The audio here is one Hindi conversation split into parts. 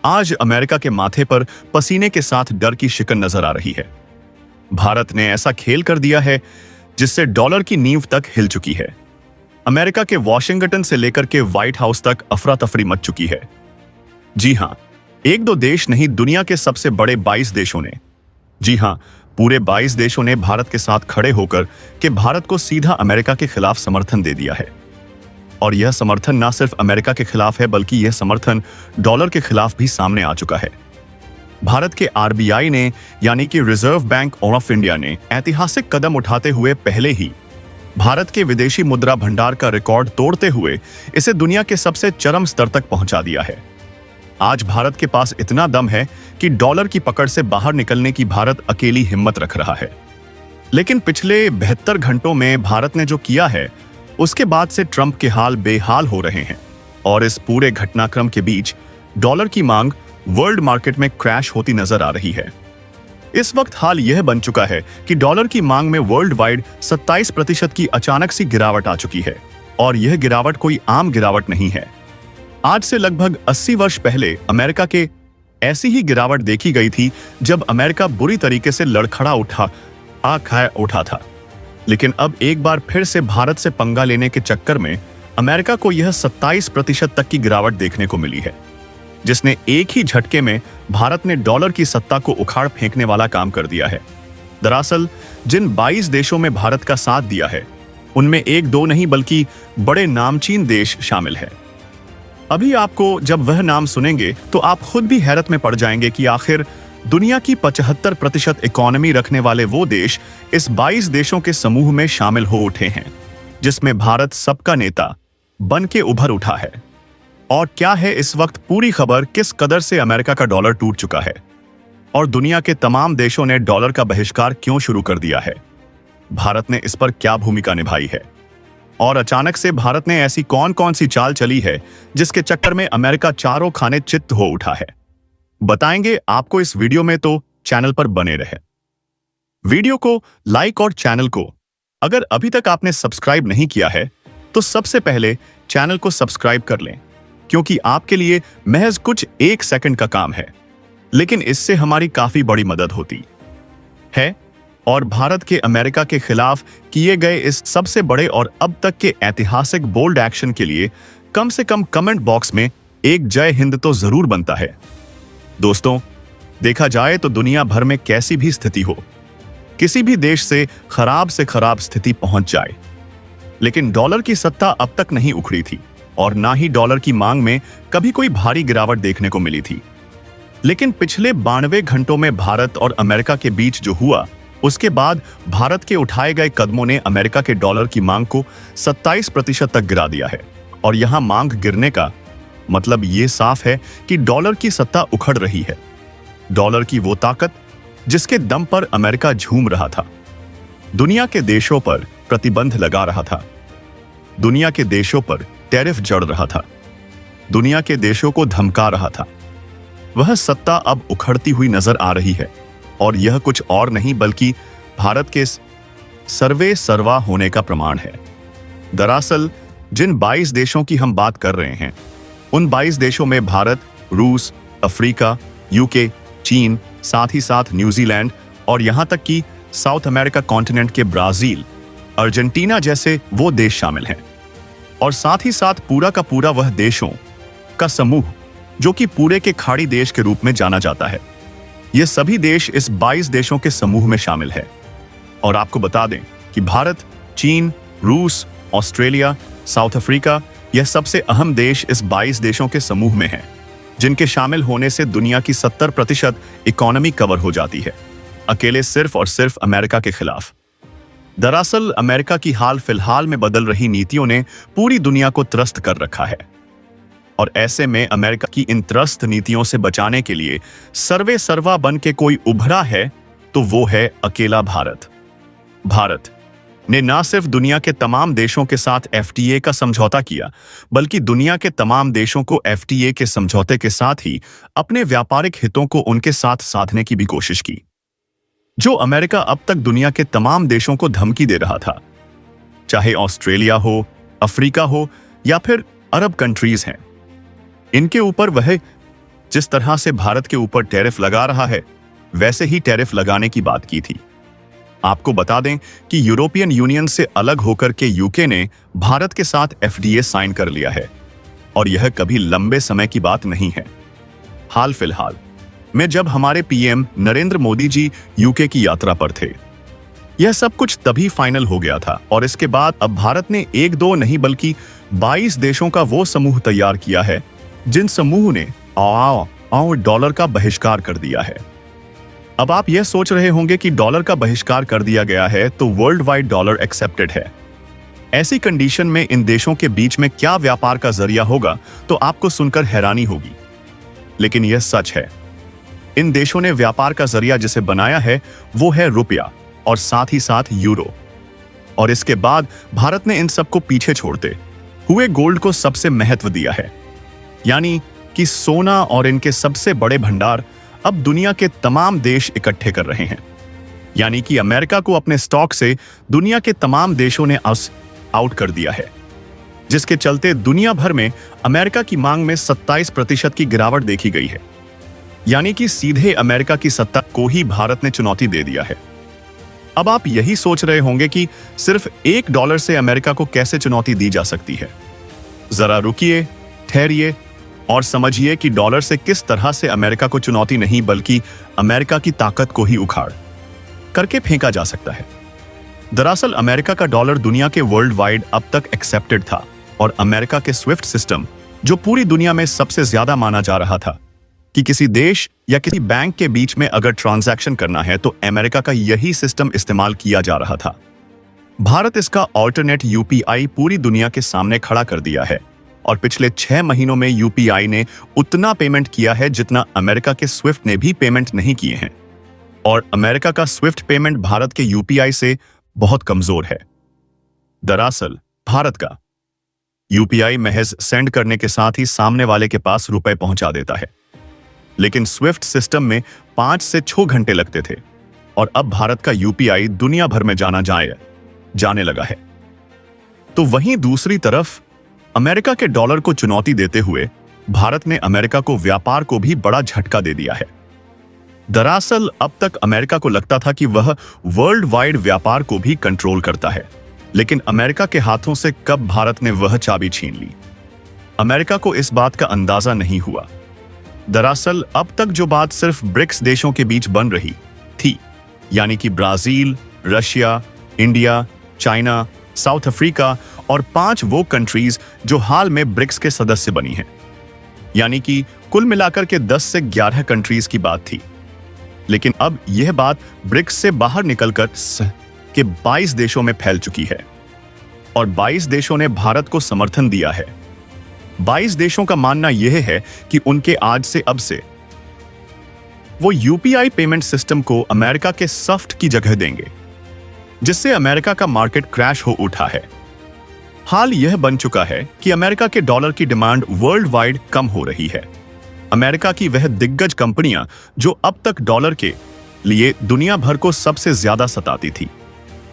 आज अमेरिका के माथे पर पसीने के साथ डर की शिकन नजर आ रही है। भारत ने ऐसा खेल कर दिया है जिससे डॉलर की नींव तक हिल चुकी है। अमेरिका के वॉशिंगटन से लेकर के व्हाइट हाउस तक अफरा तफरी मच चुकी है। जी हां, एक दो देश नहीं, दुनिया के सबसे बड़े 22 देशों ने, जी हां, पूरे 22 देशों ने भारत के साथ खड़े होकर के भारत को सीधा अमेरिका के खिलाफ समर्थन दे दिया है। और यह समर्थन ना सिर्फ अमेरिका के खिलाफ है, बल्कि यह समर्थन डॉलर के खिलाफ भी सामने आ चुका है। भारत के आरबीआई ने, यानी कि रिजर्व बैंक ऑफ इंडिया ने ऐतिहासिक कदम उठाते हुए पहले ही भारत के विदेशी मुद्रा भंडार का रिकॉर्ड तोड़ते हुए इसे दुनिया के सबसे चरम स्तर तक पहुंचा दिया है। आज भारत के पास इतना दम है कि डॉलर की पकड़ से बाहर निकलने की भारत अकेली हिम्मत रख रहा है। लेकिन पिछले 72 घंटों में भारत ने जो किया है, उसके बाद से ट्रंप के हाल बेहाल हो रहे हैं। और इस पूरे घटनाक्रम के बीच डॉलर की मांग वर्ल्ड मार्केट में क्रैश होती नजर आ रही है। इस वक्त हाल यह बन चुका है कि डॉलर की मांग में वर्ल्ड वाइड 27% की अचानक सी गिरावट आ चुकी है। और यह गिरावट कोई आम गिरावट नहीं है। आज से लगभग 80 वर्ष पहले अमेरिका के ऐसी ही गिरावट देखी गई थी, जब अमेरिका बुरी तरीके से लड़खड़ा उठा था। लेकिन अब एक बार फिर से भारत से पंगा लेने के चक्कर में अमेरिका को यह 27% तक की गिरावट देखने को मिली है, जिसने एक ही झटके में भारत ने डॉलर की सत्ता को उखाड़ फेंकने वाला काम कर दिया है। दरअसल जिन 22 देशों में भारत का साथ दिया है, उनमें एक दो नहीं बल्कि बड़े नामचीन देश शामिल हैं। अभी आपको जब वह नाम सुनेंगे तो आप खुद भी हैरत में पड़ जाएंगे कि आखिर दुनिया की 75% इकोनॉमी रखने वाले वो देश इस 22 देशों के समूह में शामिल हो उठे हैं, जिसमें भारत सबका नेता बन के उभर उठा है। और क्या है इस वक्त पूरी खबर, किस कदर से अमेरिका का डॉलर टूट चुका है और दुनिया के तमाम देशों ने डॉलर का बहिष्कार क्यों शुरू कर दिया है, भारत ने इस पर क्या भूमिका निभाई है, और अचानक से भारत ने ऐसी कौन कौन सी चाल चली है जिसके चक्कर में अमेरिका चारों खाने चित्त हो उठा है, बताएंगे आपको इस वीडियो में। तो चैनल पर बने रहे, वीडियो को लाइक और चैनल को अगर अभी तक आपने सब्सक्राइब नहीं किया है तो सबसे पहले चैनल को सब्सक्राइब कर लें, क्योंकि आपके लिए महज कुछ 1 सेकंड का काम है, लेकिन इससे हमारी काफी बड़ी मदद होती है। और भारत के अमेरिका के खिलाफ किए गए इस सबसे बड़े और अब तक के ऐतिहासिक बोल्ड एक्शन के लिए कम से कम कमेंट बॉक्स में एक जय हिंद तो जरूर बनता है। दोस्तों, देखा जाए तो दुनिया भर में कैसी भी स्थिति हो, किसी भी देश से खराब स्थिति पहुंच जाए, लेकिन डॉलर की सत्ता अब तक नहीं उखड़ी थी और ना ही डॉलर की मांग में कभी कोई भारी गिरावट देखने को मिली थी। लेकिन पिछले 92 घंटों में भारत और अमेरिका के बीच जो हुआ, उसके बाद भारत के उठाए गए कदमों ने अमेरिका के डॉलर की मांग को 27% तक गिरा दिया है। और यहां मांग गिरने का मतलब ये साफ है कि डॉलर की सत्ता उखड़ रही है। डॉलर की वो ताकत जिसके दम पर अमेरिका झूम रहा था, दुनिया के देशों पर प्रतिबंध लगा रहा था, दुनिया के देशों पर टैरिफ जड़ रहा था, दुनिया के देशों को धमका रहा था, वह सत्ता अब उखड़ती हुई नजर आ रही है। और यह कुछ और नहीं बल्कि भारत के सर्वे सर्वा होने का प्रमाण है। दरअसल जिन 22 देशों की हम बात कर रहे हैं, उन 22 देशों में भारत, रूस, अफ्रीका, यूके, चीन, साथ ही साथ न्यूजीलैंड और यहां तक कि साउथ अमेरिका कॉन्टिनेंट के ब्राजील, अर्जेंटीना जैसे वो देश शामिल हैं। और साथ ही साथ पूरा का पूरा वह देशों का समूह जो कि पूरे के खाड़ी देश के रूप में जाना जाता है। ये सभी देश इस 22 देशों के समूह में शामिल है। और आपको बता दें कि भारत, चीन, रूस, ऑस्ट्रेलिया, साउथ अफ्रीका, यह सबसे अहम देश इस 22 देशों के समूह में हैं, जिनके शामिल होने से दुनिया की 70% इकोनॉमी कवर हो जाती है, अकेले सिर्फ और सिर्फ अमेरिका के खिलाफ। दरअसल अमेरिका की हाल फिलहाल में बदल रही नीतियों ने पूरी दुनिया को त्रस्त कर रखा है। और ऐसे में अमेरिका की इन त्रस्त नीतियों से बचाने के लिए सर्वे सर्वा बन के कोई उभरा है तो वो है अकेला भारत। भारत ने न सिर्फ दुनिया के तमाम देशों के साथ एफटीए का समझौता किया, बल्कि दुनिया के तमाम देशों को एफटीए के समझौते के साथ ही अपने व्यापारिक हितों को उनके साथ साधने की भी कोशिश की, जो अमेरिका अब तक दुनिया के तमाम देशों को धमकी दे रहा था, चाहे ऑस्ट्रेलिया हो, अफ्रीका हो या फिर अरब कंट्रीज हैं। इनके ऊपर वह जिस तरह से भारत के ऊपर टैरिफ लगा रहा है, वैसे ही टैरिफ लगाने की बात की थी। आपको बता दें कि यूरोपियन यूनियन से अलग होकर के यूके ने भारत के साथ एफडीए साइन कर लिया है और यह कभी लंबे समय की बात नहीं है। हाल फिलहाल में जब हमारे पीएम नरेंद्र मोदी जी यूके की यात्रा पर थे, यह सब कुछ तभी फाइनल हो गया था और इसके बाद अब भारत ने एक दो नहीं बल्कि 22 देशों का वो समूह तैयार किया है जिन समूह ने डॉलर का बहिष्कार कर दिया है। अब आप यह सोच रहे होंगे कि डॉलर का बहिष्कार कर दिया गया है तो वर्ल्ड वाइड डॉलर एक्सेप्टेड है। ऐसी कंडीशन में इन देशों के बीच में क्या व्यापार का जरिया होगा तो आपको सुनकर हैरानी होगी, लेकिन यह सच है। इन देशों ने व्यापार का जरिया जिसे बनाया है वो है रुपया और साथ ही साथ यूरो। और इसके बाद भारत ने इन सबको पीछे छोड़ते हुए गोल्ड को सबसे महत्व दिया है, यानी कि सोना और इनके सबसे बड़े भंडार अब दुनिया के तमाम देश इकट्ठे कर रहे हैं। यानी कि अमेरिका को अपने स्टॉक से दुनिया के तमाम देशों ने आउट कर दिया है, जिसके चलते दुनिया भर में अमेरिका की मांग में 27% की गिरावट देखी गई है। यानी कि सीधे अमेरिका की सत्ता को ही भारत ने चुनौती दे दिया है। अब आप यही सोच रहे होंगे कि सिर्फ $1 से अमेरिका को कैसे चुनौती दी जा सकती है। जरा रुकिए, ठहरिए और समझिए कि डॉलर से किस तरह से अमेरिका को चुनौती नहीं बल्कि अमेरिका की ताकत को ही उखाड़ करके फेंका जा सकता है। दरअसल अमेरिका का डॉलर दुनिया के वर्ल्ड वाइड अब तक एक्सेप्टेड था और अमेरिका के स्विफ्ट सिस्टम, जो पूरी दुनिया में सबसे ज्यादा माना जा रहा था कि किसी देश या किसी बैंक के बीच में अगर ट्रांजैक्शन करना है तो अमेरिका का यही सिस्टम इस्तेमाल किया जा रहा था। भारत इसका ऑल्टरनेट यूपीआई पूरी दुनिया के सामने खड़ा कर दिया है और पिछले 6 महीनों में यूपीआई ने उतना पेमेंट किया है जितना अमेरिका के स्विफ्ट ने भी पेमेंट नहीं किए हैं। और अमेरिका का स्विफ्ट पेमेंट भारत के यूपीआई से बहुत कमजोर है। दरअसल भारत का यूपीआई महज सेंड करने के साथ ही सामने वाले के पास रुपए पहुंचा देता है, लेकिन स्विफ्ट सिस्टम में 5 से 6 घंटे लगते थे और अब भारत का यूपीआई दुनिया भर में जाने लगा है। तो वहीं दूसरी तरफ अमेरिका के डॉलर को चुनौती देते हुए भारत ने अमेरिका को व्यापार को भी बड़ा झटका दे दिया है। दरअसल अब तक अमेरिका को लगता था कि वह वर्ल्ड वाइड व्यापार को भी कंट्रोल करता है, लेकिन अमेरिका के हाथों से कब भारत ने वह चाबी छीन ली, अमेरिका को इस बात का अंदाजा नहीं हुआ। दरअसल अब तक जो बात सिर्फ ब्रिक्स देशों के बीच बन रही थी, यानी कि Brazil, Russia, India, China, south Africa और 5 वो कंट्रीज जो हाल में ब्रिक्स के सदस्य बनी हैं, यानी कि कुल मिलाकर के 10 से 11 कंट्रीज की बात थी। लेकिन अब यह बात ब्रिक्स से बाहर निकलकर के 22 देशों में फैल चुकी है और 22 देशों ने भारत को समर्थन दिया है। 22 देशों का मानना यह है कि उनके आज से अब से वो यूपीआई पेमेंट सिस्टम को अमेरिका के स्विफ्ट की जगह देंगे, जिससे अमेरिका का मार्केट क्रैश हो उठा है। हाल यह बन चुका है कि अमेरिका के डॉलर की डिमांड वर्ल्ड वाइड कम हो रही है। अमेरिका की वह दिग्गज कंपनियां जो अब तक डॉलर के लिए दुनिया भर को सबसे ज्यादा सताती थी,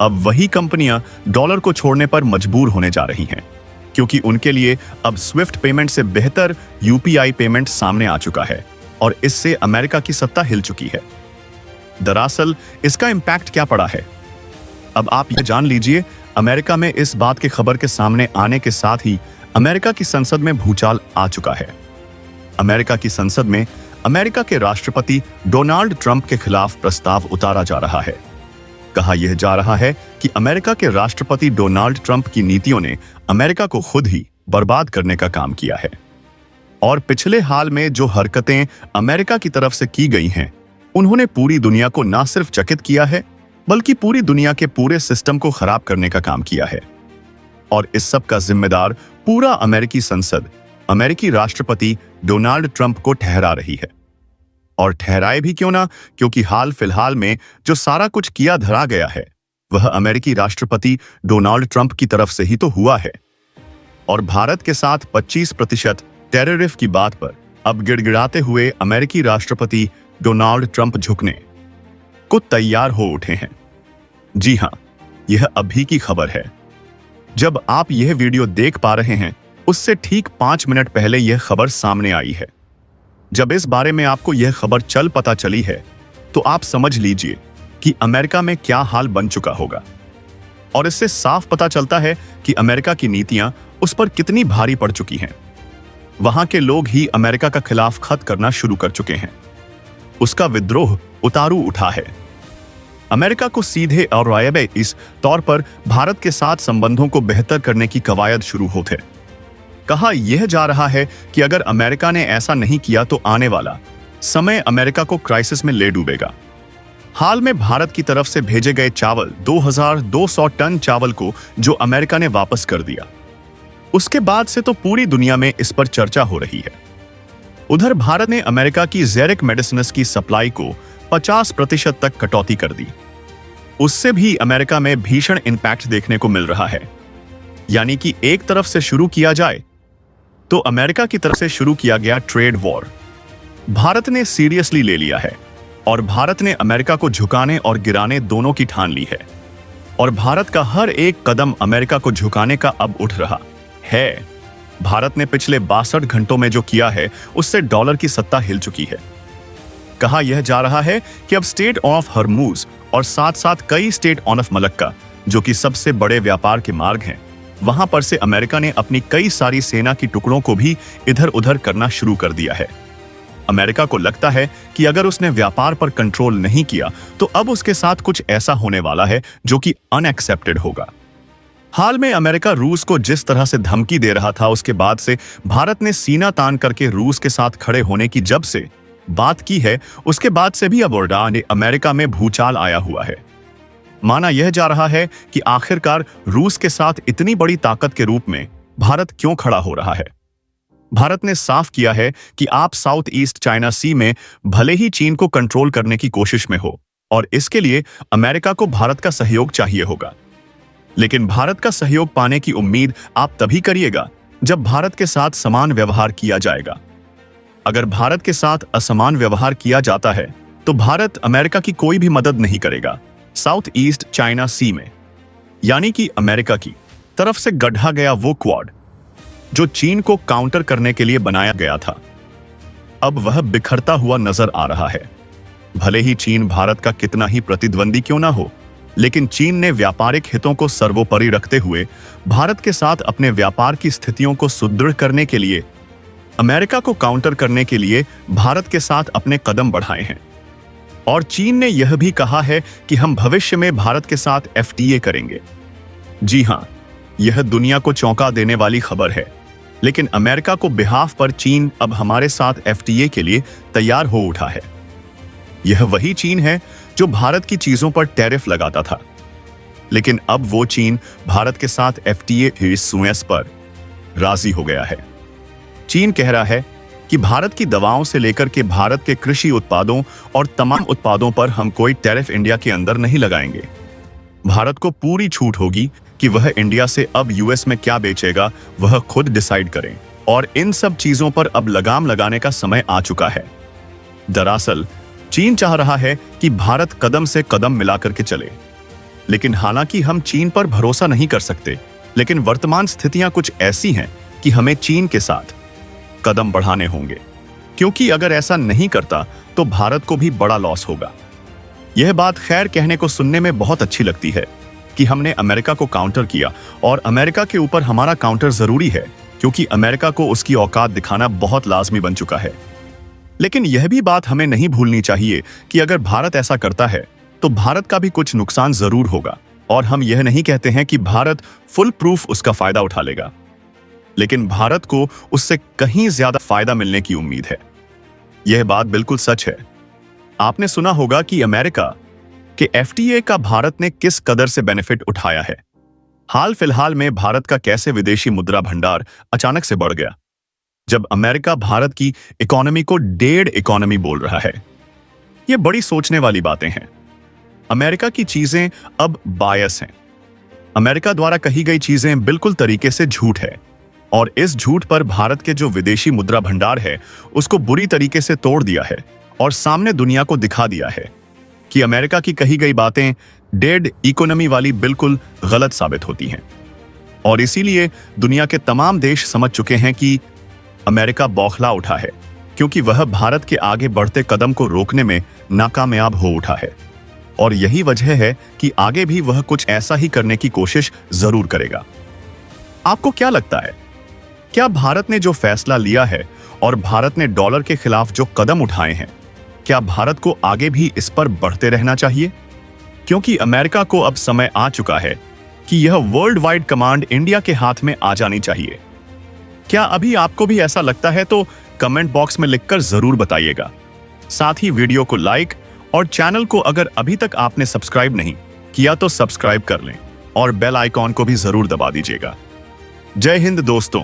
अब वही कंपनियां डॉलर को छोड़ने पर मजबूर होने जा रही हैं, क्योंकि उनके लिए अब स्विफ्ट पेमेंट से बेहतर यूपीआई पेमेंट सामने आ चुका है और इससे अमेरिका की सत्ता हिल चुकी है। दरअसल इसका इंपैक्ट क्या पड़ा है, अब आप यह जान लीजिए। अमेरिका में इस बात की खबर के सामने आने के साथ ही अमेरिका की संसद में भूचाल आ चुका है। अमेरिका की संसद में अमेरिका के राष्ट्रपति डोनाल्ड ट्रंप के खिलाफ प्रस्ताव उतारा जा रहा है। कहा यह जा रहा है कि अमेरिका के राष्ट्रपति डोनाल्ड ट्रंप की नीतियों ने अमेरिका को खुद ही बर्बाद करने का काम किया है और पिछले हाल में जो हरकतें अमेरिका की तरफ से की गई हैं, उन्होंने पूरी दुनिया को न सिर्फ चकित किया है बल्कि पूरी दुनिया के पूरे सिस्टम को खराब करने का काम किया है। और इस सब का जिम्मेदार पूरा अमेरिकी संसद अमेरिकी राष्ट्रपति डोनाल्ड ट्रंप को ठहरा रही है। और ठहराए भी क्यों ना, क्योंकि हाल फिलहाल में जो सारा कुछ किया धरा गया है वह अमेरिकी राष्ट्रपति डोनाल्ड ट्रंप की तरफ से ही तो हुआ है। और भारत के साथ 25% टैरिफ की बात पर अब गिड़गिड़ाते हुए अमेरिकी राष्ट्रपति डोनाल्ड ट्रंप झुकने को तैयार हो उठे हैं। जी हां, यह अभी की खबर है। जब आप यह वीडियो देख पा रहे हैं उससे ठीक 5 मिनट पहले यह खबर सामने आई है, जब इस बारे में आपको यह खबर पता चली है तो आप समझ लीजिए कि अमेरिका में क्या हाल बन चुका होगा। और इससे साफ पता चलता है कि अमेरिका की नीतियां उस पर कितनी भारी पड़ चुकी हैं। वहां के लोग ही अमेरिका का खिलाफ खत करना शुरू कर चुके हैं। उसका विद्रोह उतारू उठा है। अमेरिका को सीधे और रायबे इस तौर पर भारत के साथ संबंधों को बेहतर करने की कवायद शुरू होते। कहा यह जा रहा है कि अगर अमेरिका ने ऐसा नहीं किया तो आने वाला समय अमेरिका को क्राइसिस में ले डूबेगा। हाल में भारत की तरफ से भेजे गए चावल 2200 टन चावल को जो अमेरिका ने वापस कर दिया, उसके बाद से तो पूरी दुनिया में इस पर चर्चा हो रही है। उधर भारत ने अमेरिका की जेरिक मेडिसिन्स की सप्लाई को 50% तक कटौती कर दी। उससे भी अमेरिका में भीषण इंपैक्ट देखने को मिल रहा है। यानी कि एक तरफ से शुरू किया जाए तो अमेरिका की तरफ से शुरू किया गया ट्रेड वॉर भारत ने सीरियसली ले लिया है और भारत ने अमेरिका को झुकाने और गिराने दोनों की ठान ली है। और भारत का हर एक कदम अमेरिका को झुकाने का अब उठ रहा है। भारत ने पिछले 62 घंटों में जो किया है उससे डॉलर की सत्ता हिल चुकी है। कहा यह जा रहा है कि अब स्टेट ऑफ हरमूज और साथ साथ कई स्टेट ऑफ मलक्का, जो कि सबसे बड़े व्यापार के मार्ग हैं, वहां पर से अमेरिका ने अपनी कई सारी सेना की टुकड़ों को भी इधर उधर करना शुरू कर दिया है। अमेरिका को लगता है कि अगर उसने व्यापार पर कंट्रोल नहीं किया तो अब उसके साथ कुछ ऐसा होने वाला है जो कि अनएक्सेप्टेड होगा। हाल में अमेरिका रूस को जिस तरह से धमकी दे रहा था, उसके बाद से भारत ने सीना तान करके रूस के साथ खड़े होने की जब से बात की है, उसके बाद से भी अब अमेरिका में भूचाल आया हुआ है। माना यह जा रहा है कि आखिरकार रूस के साथ इतनी बड़ी ताकत के रूप में भारत क्यों खड़ा हो रहा है। भारत ने साफ किया है कि आप साउथ ईस्ट चाइना सी में भले ही चीन को कंट्रोल करने की कोशिश में हो और इसके लिए अमेरिका को भारत का सहयोग चाहिए होगा, लेकिन भारत का सहयोग पाने की उम्मीद आप तभी करिएगा जब भारत के साथ समान व्यवहार किया जाएगा। अगर भारत के साथ असमान व्यवहार किया जाता है तो भारत अमेरिका की कोई भी मदद नहीं करेगा साउथ ईस्ट चाइना सी में। यानी कि अमेरिका की तरफ से गढ़ा गया वो क्वाड जो चीन को काउंटर करने के लिए बनाया गया था, अब वह बिखरता हुआ नजर आ रहा है। भले ही चीन भारत का कितना ही प्रतिद्वंदी क्यों ना हो, लेकिन चीन ने व्यापारिक हितों को सर्वोपरि रखते हुए भारत के साथ अपने व्यापार की स्थितियों को सुदृढ़ करने के लिए, अमेरिका को काउंटर करने के लिए भारत के साथ अपने कदम बढ़ाए हैं। और चीन ने यह भी कहा है कि हम भविष्य में भारत के साथ एफटीए करेंगे। जी हां, यह दुनिया को चौंका देने वाली खबर है, लेकिन अमेरिका को बिहाफ पर चीन अब हमारे साथ एफटीए के लिए तैयार हो उठा है। यह वही चीन है जो भारत की चीजों पर टैरिफ लगाता था, लेकिन अब वो चीन भारत के साथ एफटीए पर राजी हो गया है। चीन कह रहा है कि भारत की दवाओं से लेकर के भारत के कृषि उत्पादों और तमाम उत्पादों पर हम कोई टैरिफ इंडिया के अंदर नहीं लगाएंगे। भारत को पूरी छूट होगी कि वह इंडिया से अब यूएस में क्या बेचेगा वह खुद डिसाइड करें, और इन सब चीजों पर अब लगाम लगाने का समय आ चुका है। दरअसल चीन चाह रहा है कि भारत कदम से कदम मिलाकर के चले, लेकिन हालांकि हम चीन पर भरोसा नहीं कर सकते, लेकिन वर्तमान स्थितियां कुछ ऐसी हैं कि हमें चीन के साथ कदम बढ़ाने होंगे, क्योंकि अगर ऐसा नहीं करता तो भारत को भी बड़ा लॉस होगा। यह बात खैर कहने को सुनने में बहुत अच्छी लगती है कि हमने अमेरिका को काउंटर किया, और अमेरिका के ऊपर हमारा काउंटर जरूरी है क्योंकि अमेरिका को उसकी औकात दिखाना बहुत लाजमी बन चुका है। लेकिन यह भी बात हमें नहीं भूलनी चाहिए कि अगर भारत ऐसा करता है तो भारत का भी कुछ नुकसान जरूर होगा, और हम यह नहीं कहते हैं कि भारत फुल प्रूफ उसका फायदा उठा लेगा, लेकिन भारत को उससे कहीं ज्यादा फायदा मिलने की उम्मीद है। यह बात बिल्कुल सच है। आपने सुना होगा कि अमेरिका के एफटीए का भारत ने किस कदर से बेनिफिट उठाया है। हाल फिलहाल में भारत का कैसे विदेशी मुद्रा भंडार अचानक से बढ़ गया, जब अमेरिका भारत की इकोनॉमी को डेढ़ इकोनॉमी बोल रहा है। यह बड़ी सोचने वाली बातें हैं। अमेरिका की चीजें अब बायस हैं। अमेरिका द्वारा कही गई चीजें बिल्कुल तरीके से झूठ है, और इस झूठ पर भारत के जो विदेशी मुद्रा भंडार है उसको बुरी तरीके से तोड़ दिया है और सामने दुनिया को दिखा दिया है कि अमेरिका की कही गई बातें डेड इकोनॉमी वाली बिल्कुल गलत साबित होती हैं। और इसीलिए दुनिया के तमाम देश समझ चुके हैं कि अमेरिका बौखला उठा है क्योंकि वह भारत के आगे बढ़ते कदम को रोकने में नाकामयाब हो उठा है। और यही वजह है कि आगे भी वह कुछ ऐसा ही करने की कोशिश जरूर करेगा। आपको क्या लगता है, क्या भारत ने जो फैसला लिया है और भारत ने डॉलर के खिलाफ जो कदम उठाए हैं, क्या भारत को आगे भी इस पर बढ़ते रहना चाहिए? क्योंकि अमेरिका को अब समय आ चुका है कि यह वर्ल्ड वाइड कमांड इंडिया के हाथ में आ जानी चाहिए। क्या अभी आपको भी ऐसा लगता है? तो कमेंट बॉक्स में लिखकर जरूर बताइएगा। साथ ही वीडियो को लाइक और चैनल को अगर अभी तक आपने सब्सक्राइब नहीं किया तो सब्सक्राइब कर लें और बेल आइकॉन को भी जरूर दबा दीजिएगा। जय हिंद दोस्तों।